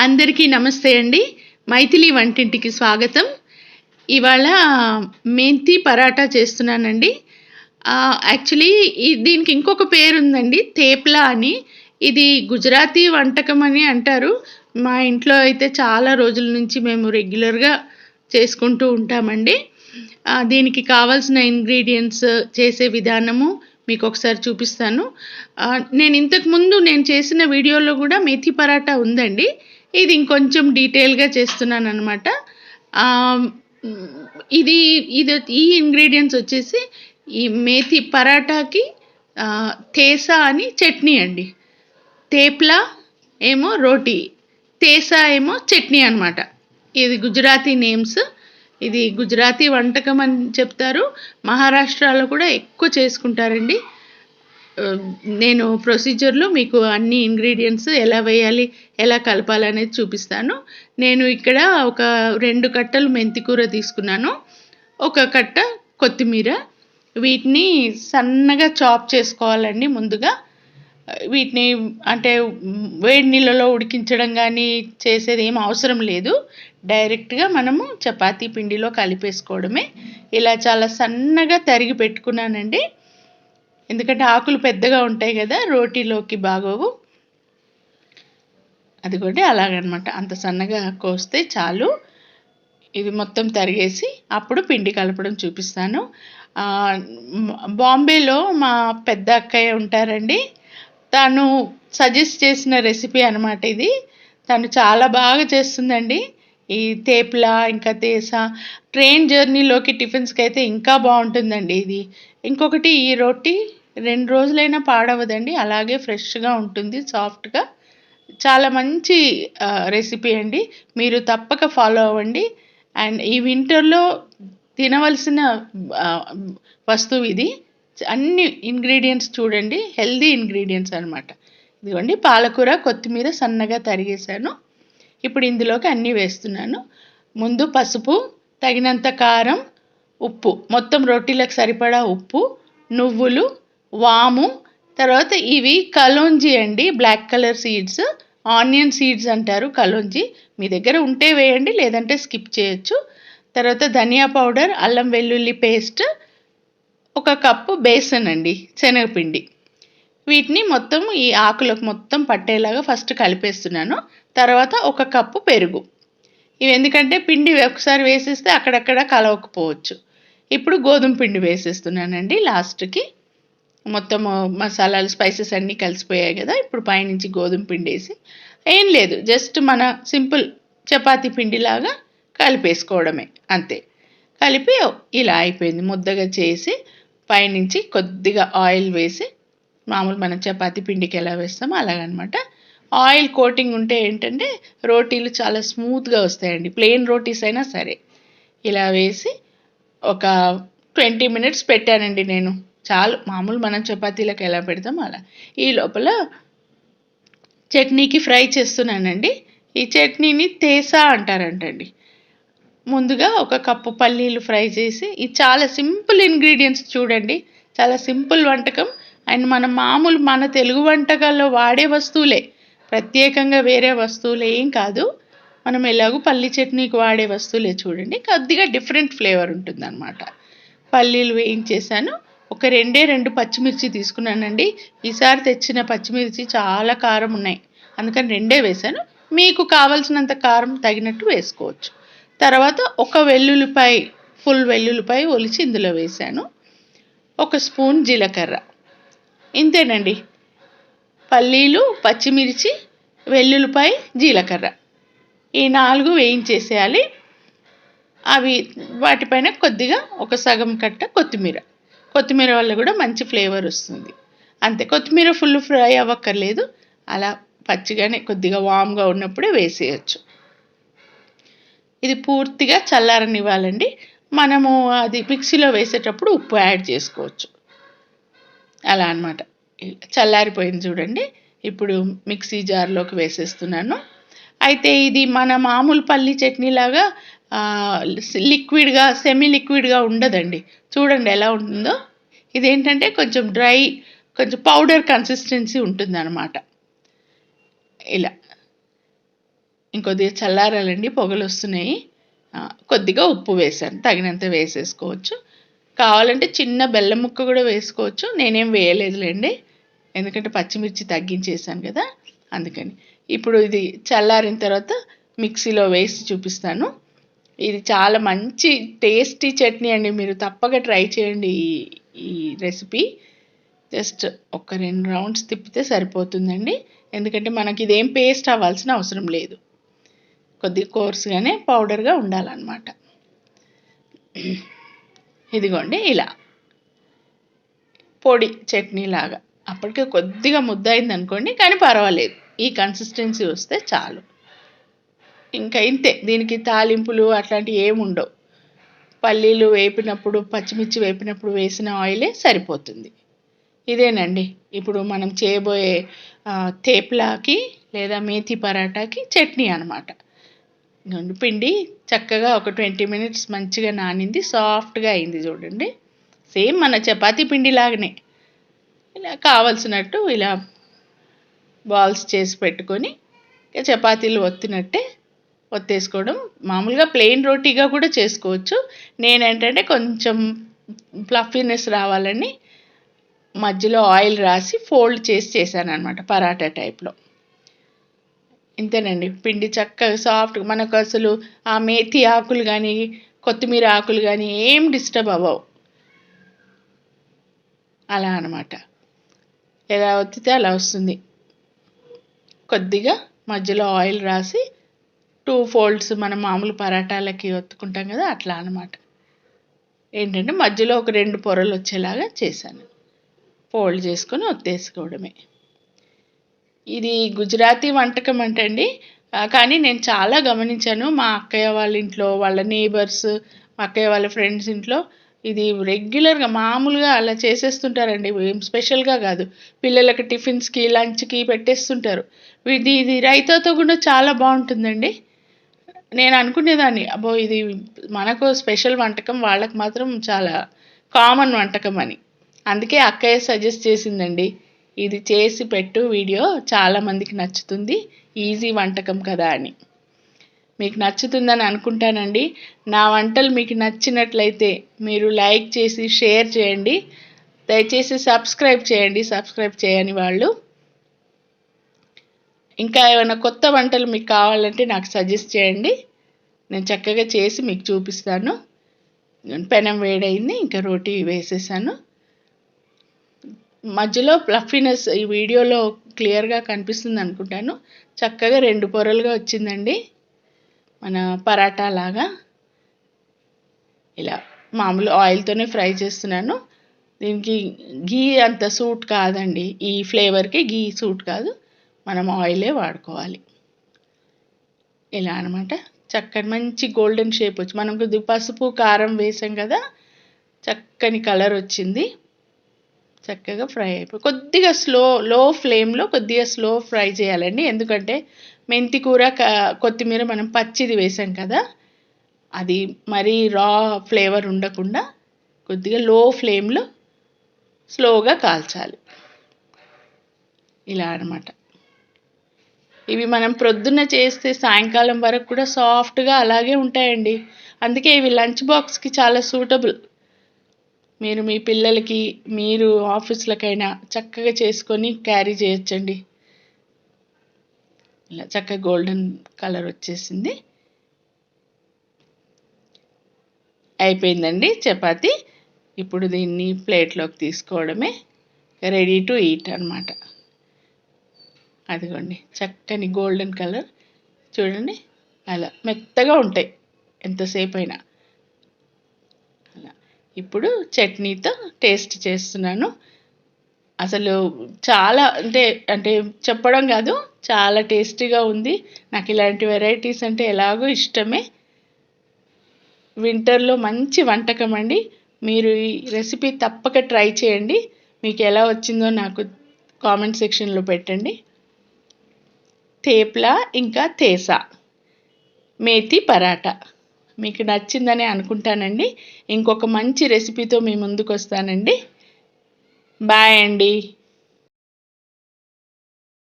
అందరికీ నమస్తే అండి. మైథిలి వంటింటికి స్వాగతం. ఇవాళ మెంతి పరాటా చేస్తున్నానండి. యాక్చువల్లీ దీనికి ఇంకొక పేరుందండి, తేప్లా అని. ఇది గుజరాతీ వంటకం అని అంటారు. మా ఇంట్లో అయితే చాలా రోజుల నుంచి మేము రెగ్యులర్‌గా చేసుకుంటూ ఉంటామండి. దీనికి కావాల్సిన ఇంగ్రీడియెంట్స్, చేసే విధానము మీకొకసారి చూపిస్తాను. నేను చేసిన వీడియోలో కూడా మేథి పరాటా ఉందండి. ఇది ఇంకొంచెం డీటెయిల్‌గా చేస్తున్నాననమాట. ఇది ఇది ఈ ఇంగ్రీడియెంట్స్ వచ్చేసి ఈ మేథి పరాటాకి తేసా అని చట్నీ అండి. తేప్లా ఏమో రోటీ, తేసా ఏమో చట్నీ అనమాట. ఇది గుజరాతీ నేమ్స్. ఇది గుజరాతీ వంటకం అని చెప్తారు. మహారాష్ట్రలో కూడా ఎక్కువ చేసుకుంటారండి. నేను ప్రొసీజర్‌లో మీకు అన్ని ఇంగ్రీడియెంట్స్ ఎలా వేయాలి, ఎలా కలపాలనేది చూపిస్తాను. నేను ఇక్కడ ఒక 2 కట్టలు మెంతికూర తీసుకున్నాను. ఒక కట్ట కొత్తిమీర. వీటిని సన్నగా చాప్ చేసుకోవాలండి ముందుగా. వీటిని అంటే వేడి నీళ్ళలో ఉడికించడం గానీ చేసేది ఏం అవసరం లేదు. డైరెక్ట్‌గా మనము చపాతీ పిండిలో కలిపేసుకోవడమే. ఇలా చాలా సన్నగా తరిగి పెట్టుకున్నానండి. ఎందుకంటే ఆకులు పెద్దగా ఉంటాయి కదా, రోటీలోకి బాగోవు. అదిగోండి అలాగనమాట. అంత సన్నగా కోస్తే చాలు. ఇది మొత్తం తరిగేసి అప్పుడు పిండి కలపడం చూపిస్తాను. బాంబేలో మా పెద్ద అక్కయ్య ఉంటారండి. తను సజెస్ట్ చేసిన రెసిపీ అనమాట ఇది. తను చాలా బాగా చేస్తుందండి ఈ తేప్లా, ఇంకా తేసా. ట్రైన్ జర్నీలోకి టిఫిన్స్కి అయితే ఇంకా బాగుంటుందండి ఇది. ఇంకొకటి, ఈ రొట్టి 2 రోజులైనా పాడవదండి, అలాగే ఫ్రెష్గా ఉంటుంది, సాఫ్ట్గా. చాలా మంచి రెసిపీ అండి. మీరు తప్పక ఫాలో అవ్వండి. అండ్ ఈ వింటర్లో తినవలసిన వస్తువు ఇది. అన్ని ఇంగ్రీడియంట్స్ చూడండి, హెల్దీ ఇంగ్రీడియంట్స్ అనమాట. ఇదిగోండి పాలకూర, కొత్తిమీర సన్నగా తరిగేశాను. ఇప్పుడు ఇందులోకి అన్నీ వేస్తున్నాను. ముందు పసుపు, తగినంత కారం, ఉప్పు, మొత్తం రొట్టెలకు సరిపడా ఉప్పు, నువ్వులు, వాము, తర్వాత ఇవి కలోంజీ అండి, black colour seeds. Onion seeds అంటారు కలోంజీ. మీ దగ్గర ఉంటే వేయండి, లేదంటే స్కిప్ చేయొచ్చు. తర్వాత ధనియా పౌడర్, అల్లం వెల్లుల్లి పేస్ట్, 1 కప్పు బేసన్ అండి, శనగపిండి. వీటిని మొత్తం ఈ ఆకులకు మొత్తం పట్టేలాగా ఫస్ట్ కలిపేస్తున్నాను. తర్వాత 1 కప్పు పెరుగు. ఇవి ఎందుకంటే పిండి ఒకసారి వేసేస్తే అక్కడక్కడ కలవకపోవచ్చు. ఇప్పుడు గోధుమ పిండి వేసేస్తున్నానండి లాస్ట్కి. మొత్తం మసాలాలు, స్పైసెస్ అన్నీ కలిసిపోయాయి కదా. ఇప్పుడు పైనుంచి గోధుమ పిండి వేసి, ఏం లేదు, జస్ట్ మన సింపుల్ చపాతీ పిండిలాగా కలిపేసుకోవడమే, అంతే. కలిపి ఇలా అయిపోయింది. ముద్దగా చేసి పైనుంచి కొద్దిగా ఆయిల్ వేసి, మామూలు మనం చపాతీ పిండికి ఎలా వేస్తామో అలాగనమాట. ఆయిల్ కోటింగ్ ఉంటే ఏంటంటే రోటీలు చాలా స్మూత్గా వస్తాయండి, ప్లెయిన్ రోటీస్ అయినా సరే. ఇలా వేసి ఒక 20 మినిట్స్ పెట్టానండి నేను. చాలు, మామూలు మనం చపాతీలకు ఎలా పెడతామో అలా. ఈ లోపల చట్నీకి ఫ్రై చేస్తున్నానండి. ఈ చట్నీని తేసా అంటారంటండి. ముందుగా 1 కప్పు పల్లీలు ఫ్రై చేసి, ఇది చాలా సింపుల్ ఇంగ్రీడియంట్స్ చూడండి, చాలా సింపుల్ వంటకం. అండ్ మన తెలుగు వంటకాల్లో వాడే వస్తువులే, ప్రత్యేకంగా వేరే వస్తువులు ఏం కాదు. మనం ఎలాగో పల్లి చట్నీకి వాడే వస్తువులే చూడండి, కొద్దిగా డిఫరెంట్ ఫ్లేవర్ ఉంటుందన్నమాట. పల్లీలు వేయించేసాను. ఒక 2 పచ్చిమిర్చి తీసుకున్నానండి. ఈసారి తెచ్చిన పచ్చిమిర్చి చాలా కారం ఉన్నాయి, అందుకని 2 వేసాను. మీకు కావలసినంత కారం తగినట్టు వేసుకోవచ్చు. తర్వాత 1 వెల్లుల్లిపాయ, ఫుల్ వెల్లుల్లిపాయ ఒలిచి ఇందులో వేసాను. 1 స్పూన్ జీలకర్ర. ఇంతేనండి. పల్లీలు, పచ్చిమిర్చి, వెల్లుల్లిపాయ, జీలకర్ర, ఈ 4 వేయించేసేయాలి. వాటిపైన కొద్దిగా 1 సగం కట్ట కొత్తిమీర వల్ల కూడా మంచి ఫ్లేవర్ వస్తుంది, అంతే. కొత్తిమీర ఫుల్ ఫ్రై అవ్వక్కర్లేదు, అలా పచ్చిగానే కొద్దిగా వామ్గా ఉన్నప్పుడే వేసేయచ్చు. ఇది పూర్తిగా చల్లారనివ్వాలండి. మనము అది మిక్సీలో వేసేటప్పుడు ఉప్పు యాడ్ చేసుకోవచ్చు, అలా అన్నమాట. చల్లారిపోయింది చూడండి. ఇప్పుడు మిక్సీ జార్లోకి వేసేస్తున్నాను. అయితే ఇది మన మామూలు పల్లి చట్నీలాగా లిక్విడ్గా, సెమీ లిక్విడ్గా ఉండదండి. చూడండి ఎలా ఉంటుందో. ఇదేంటంటే కొంచెం డ్రై, కొంచెం పౌడర్ కన్సిస్టెన్సీ ఉంటుందన్నమాట. ఇలా ఇంకొద్దిగా చల్లారాలండి, పొగలు వస్తున్నాయి. కొద్దిగా ఉప్పు వేసాను, తగినంత వేసేసుకోవచ్చు. కావాలంటే చిన్న బెల్లం ముక్క కూడా వేసుకోవచ్చు. నేనేం వేయలేదులేండి, ఎందుకంటే పచ్చిమిర్చి తగ్గించేసాను కదా, అందుకని. ఇప్పుడు ఇది చల్లారిన తర్వాత మిక్సీలో వేసి చూపిస్తాను. ఇది చాలా మంచి టేస్టీ చట్నీ అండి, మీరు తప్పక ట్రై చేయండి ఈ రెసిపీ. జస్ట్ ఒక 2 రౌండ్స్ తిప్పితే సరిపోతుందండి, ఎందుకంటే మనకి ఇదేం పేస్ట్ అవ్వాల్సిన అవసరం లేదు. కొద్దిగా కోర్సుగానే పౌడర్గా ఉండాలన్నమాట. ఇదిగోండి ఇలా పొడి చట్నీ లాగా. అప్పటికే కొద్దిగా ముద్ద అయింది అనుకోండి, కానీ పర్వాలేదు, ఈ కన్సిస్టెన్సీ వస్తే చాలు. ఇంకా ఇంతే, దీనికి తాలింపులు అట్లాంటివి ఏముండవు. పల్లీలు వేపినప్పుడు, పచ్చిమిర్చి వేపినప్పుడు వేసిన ఆయిలే సరిపోతుంది. ఇదేనండి ఇప్పుడు మనం చేయబోయే తేప్లాకి లేదా మేథీ పరాటాకి చట్నీ అనమాట. పిండి చక్కగా ఒక 20 మినిట్స్ మంచిగా నానింది, సాఫ్ట్గా అయింది చూడండి. సేమ్ మన చపాతీ పిండి లాగానే. ఇలా కావలసినట్టు ఇలా బాల్స్ చేసి పెట్టుకొని చపాతీలు ఒత్తినట్టే ఒత్తేసుకోవడం. మామూలుగా ప్లెయిన్ రోటీగా కూడా చేసుకోవచ్చు. నేనేంటంటే కొంచెం ఫ్లఫీనెస్ రావాలని మధ్యలో ఆయిల్ రాసి ఫోల్డ్ చేసి చేశాను అనమాట, పరాటా టైప్లో. ఇంతేనండి, పిండి చక్కగా సాఫ్ట్. మనకు అసలు ఆ మేథీ ఆకులు కానీ కొత్తిమీర ఆకులు కానీ ఏం డిస్టర్బ్ అవ్వవు, అలా అనమాట. ఎలా ఒత్తితే అలా వస్తుంది. కొద్దిగా మధ్యలో ఆయిల్ రాసి 2 ఫోల్డ్స్ మనం మామూలు పరాటాలకి ఒత్తుకుంటాం కదా, అట్లా అనమాట. ఏంటంటే మధ్యలో ఒక 2 పొరలు వచ్చేలాగా చేశాను. ఫోల్డ్ చేసుకొని ఒత్తేసుకోవడమే. ఇది గుజరాతీ వంటకం అంటండి, కానీ నేను చాలా గమనించాను మా అక్కయ్య వాళ్ళ ఇంట్లో, వాళ్ళ నేబర్స్, మా అక్కయ్య వాళ్ళ ఫ్రెండ్స్ ఇంట్లో ఇది రెగ్యులర్గా మామూలుగా అలా చేసేస్తుంటారండి. ఏం స్పెషల్గా కాదు, పిల్లలకి టిఫిన్స్కి లంచ్కి పెట్టేస్తుంటారు. ఇది రైతాతో కూడా చాలా బాగుంటుందండి. నేను అనుకునేదాన్ని, అబ్బో ఇది మనకు స్పెషల్ వంటకం, వాళ్ళకి మాత్రం చాలా కామన్ వంటకం అని. అందుకే అక్కయ్య సజెస్ట్ చేసిందండి, ఇది చేసి పెట్టు వీడియో, చాలామందికి నచ్చుతుంది, ఈజీ వంటకం కదా అని. మీకు నచ్చుతుందని అనుకుంటానండి. నా వంటలు మీకు నచ్చినట్లయితే మీరు లైక్ చేసి షేర్ చేయండి. దయచేసి సబ్స్క్రైబ్ చేయండి, సబ్స్క్రైబ్ చేయని వాళ్ళు. ఇంకా ఏమైనా కొత్త వంటలు మీకు కావాలంటే నాకు సజెస్ట్ చేయండి, నేను చక్కగా చేసి మీకు చూపిస్తాను. పెనం వేడైంది, ఇంకా రోటీ వేసేసాను. మధ్యలో ఫ్లఫీనెస్ ఈ వీడియోలో క్లియర్గా కనిపిస్తుంది అనుకుంటాను. చక్కగా 2 పొరలుగా వచ్చిందండి, మన పరాటా లాగా. ఇలా మామూలు ఆయిల్తోనే ఫ్రై చేస్తున్నాను. దీనికి ఘీ అంత సూట్ కాదండి, ఈ ఫ్లేవర్కి ఘీ సూట్ కాదు, మనం ఆయిలే వాడుకోవాలి. ఇలా అనమాట. చక్కని మంచి గోల్డెన్ షేప్ వచ్చి, మనం కొద్దిగా పసుపు కారం వేసాం కదా, చక్కని కలర్ వచ్చింది. చక్కగా ఫ్రై అయిపోయి కొద్దిగా లో ఫ్లేమ్లో కొద్దిగా స్లో ఫ్రై చేయాలండి, ఎందుకంటే మెంతి కూర కొత్తిమీర మనం పచ్చిది వేసాం కదా, అది మరీ రా ఫ్లేవర్ ఉండకుండా కొద్దిగా లో ఫ్లేమ్లో స్లోగా కాల్చాలి. ఇలా అనమాట. ఇవి మనం ప్రొద్దున చేస్తే సాయంకాలం వరకు కూడా సాఫ్ట్గా అలాగే ఉంటాయండి. అందుకే ఇవి లంచ్ బాక్స్కి చాలా సూటబుల్. మీరు మీ పిల్లలకి, మీరు ఆఫీసులకైనా చక్కగా చేసుకొని క్యారీ చేయొచ్చండి. ఇలా చక్కగా గోల్డెన్ కలర్ వచ్చేసింది. అయిపోయిందండి చపాతీ. ఇప్పుడు దీన్ని ప్లేట్లోకి తీసుకోవడమే, రెడీ టు ఈట్ అనమాట. అదిగోండి చక్కని గోల్డెన్ కలర్ చూడండి, అలా మెత్తగా ఉంటాయి ఎంతసేపు అయినా. అలా ఇప్పుడు చట్నీతో టేస్ట్ చేస్తున్నాను. అసలు చాలా అంటే చెప్పడం కాదు, చాలా టేస్టీగా ఉంది. నాకు ఇలాంటి వెరైటీస్ అంటే ఎలాగో ఇష్టమే. వింటర్లో మంచి వంటకం అండి. మీరు ఈ రెసిపీ తప్పక ట్రై చేయండి. మీకు ఎలా వచ్చిందో నాకు కామెంట్ సెక్షన్లో పెట్టండి. తేప్లా ఇంకా తేసా మేథీ పరాటా మీకు నచ్చిందని అనుకుంటానండి. ఇంకొక మంచి రెసిపీతో మీ ముందుకు వస్తానండి. బాయ్ అండి.